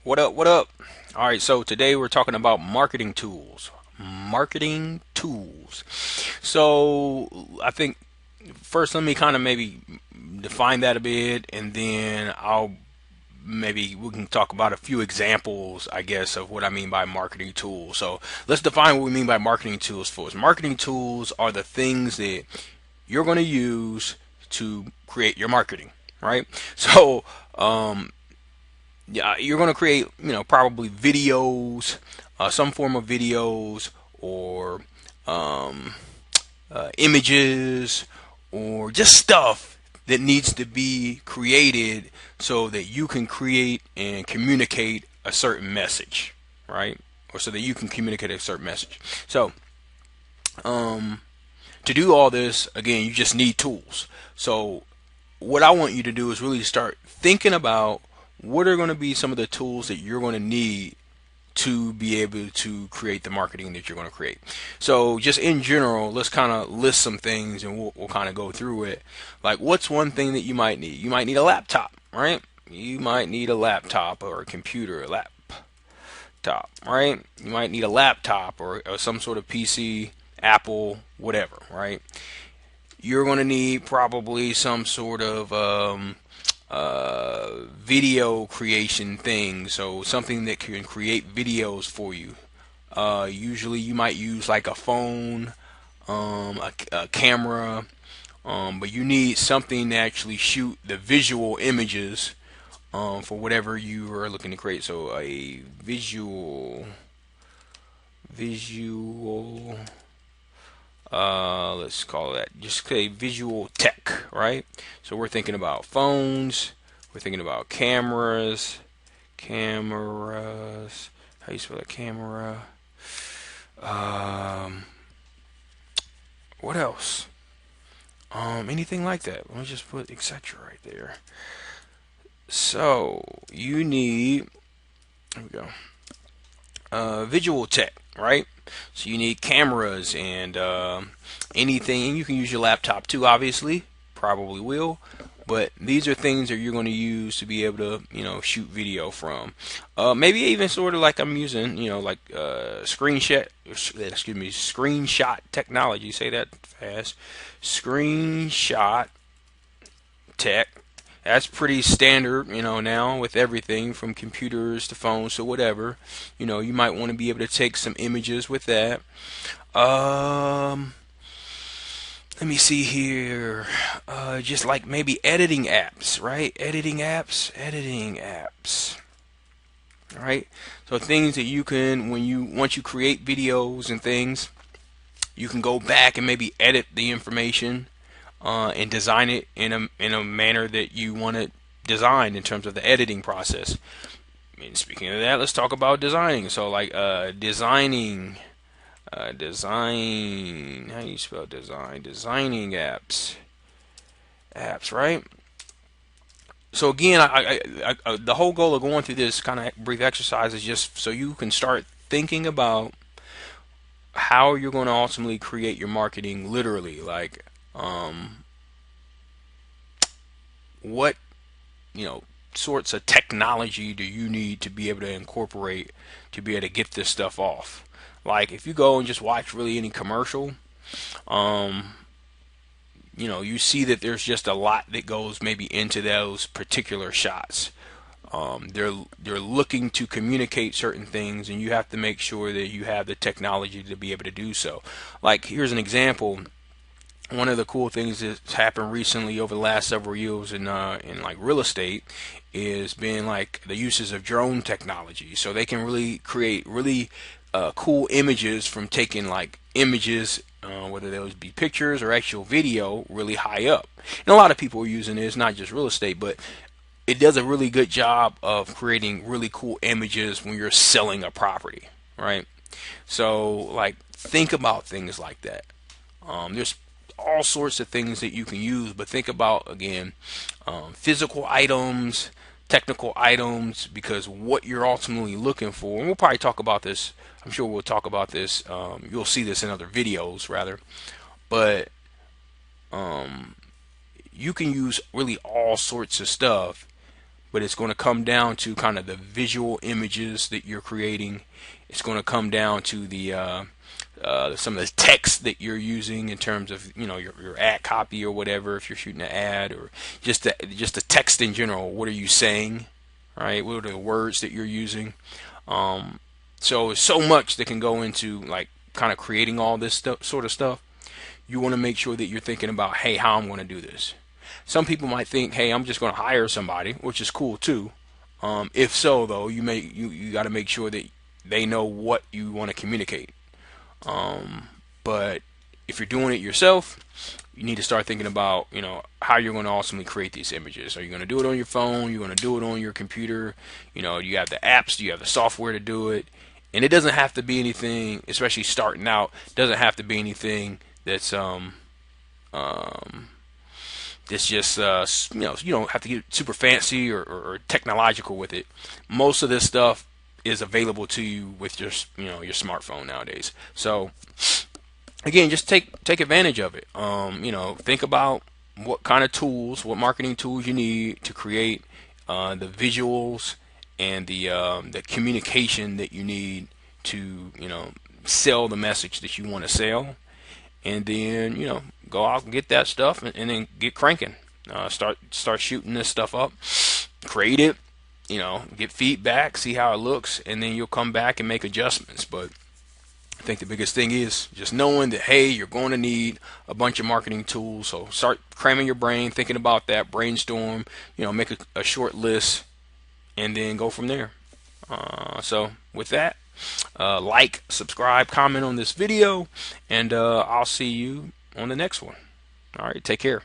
What up? What up? All right, so today we're talking about marketing tools. Marketing tools. So I think first let me kind of maybe define that a bit, and then I'll maybe we can talk about a few examples, I guess, of what I mean by marketing tools. So let's define what we mean by marketing tools first. Marketing tools are the things that you're going to use to create your marketing, right? So yeah, you're going to create, probably videos, some form of videos, or um, images, or just stuff that needs to be created so that you can create and communicate a certain message, right? Or so that you can communicate a certain message. So, to do all this, again, you just need tools. So, what I want you to do is really start thinking about what are going to be some of the tools that you're going to need to be able to create the marketing that you're going to create. So just in general, let's kind of list some things and we'll kind of go through it. Like, what's one thing that you might need? You might need a laptop, right? You might need a laptop or a computer, a laptop, right? You might need a laptop or some sort of PC, Apple, whatever, right? You're going to need probably some sort of video creation thing, so something that can create videos for you. Usually, you might use like a phone, a camera, but you need something to actually shoot the visual images for whatever you are looking to create. So, a visual let's call that just a visual tech, right? So we're thinking about phones, we're thinking about cameras. How you spell a camera? Um, what else? Anything like that? Let me just put etc. right there. So you need, here we go. Visual tech, right? So you need cameras and anything. You can use your laptop too, obviously. Probably will. But these are things that you're going to use to be able to, shoot video from. Maybe even sort of like I'm using, like screenshot technology. Say that fast. Screenshot tech. That's pretty standard, now with everything from computers to phones to whatever. You might want to be able to take some images with that. Um, Let me see here. Just like maybe editing apps, right? Editing apps, right? So things that you can, once you create videos and things, you can go back and maybe edit the information and design it in a manner that you want it designed in terms of the editing process. And speaking of that, let's talk about designing. So like design. How do you spell design? Designing apps, right? So again, the whole goal of going through this kind of brief exercise is just so you can start thinking about how you're going to ultimately create your marketing literally, like what sorts of technology do you need to be able to incorporate to be able to get this stuff off. Like if you go and just watch really any commercial, um, you see that there's just a lot that goes maybe into those particular shots. They're looking to communicate certain things, and you have to make sure that you have the technology to be able to do so. Like here's an example. One of the cool things that's happened recently over the last several years in like real estate is been like the uses of drone technology. So they can really create really cool images from taking like images, whether those be pictures or actual video, really high up. And a lot of people are using this, not just real estate, but it does a really good job of creating really cool images when you're selling a property, right? So like think about things like that. There's all sorts of things that you can use, but think about again physical items, technical items, because what you're ultimately looking for, and we'll probably talk about this. I'm sure we'll talk about this. You'll see this in other videos, rather, but you can use really all sorts of stuff. but it's going to come down to kind of the visual images that you're creating. It's going to come down to the some of the text that you're using in terms of, you know, your ad copy or whatever, if you're shooting an ad, or just the text in general. What are you saying, right? What are the words that you're using? So there's so much that can go into like kind of creating all this sort of stuff. You want to make sure that you're thinking about, hey, how I'm going to do this. Some people might think, hey, I'm just going to hire somebody, which is cool too. If so, though, you got to make sure that they know what you want to communicate. But if you're doing it yourself, you need to start thinking about, you know, how you're going to ultimately create these images. Are you going to do it on your phone? You're going to do it on your computer? You know, you have the apps, you have the software to do it. And it doesn't have to be anything, especially starting out, doesn't have to be anything that's it's just you know, you don't have to get super fancy or technological with it. Most of this stuff is available to you with your, you know, your smartphone nowadays. So again, just take advantage of it. You know, think about what kind of tools, what marketing tools you need to create the visuals and the communication that you need to, you know, sell the message that you want to sell. And then, you know, go out and get that stuff, and then get cranking. Start shooting this stuff up, create it, you know, get feedback, see how it looks, and then you'll come back and make adjustments. But I think the biggest thing is just knowing that, hey, you're going to need a bunch of marketing tools. So start cramming your brain, thinking about that, brainstorm, you know, make a short list, and then go from there. So with that, like, subscribe, comment on this video, and I'll see you on the next one. All right, take care.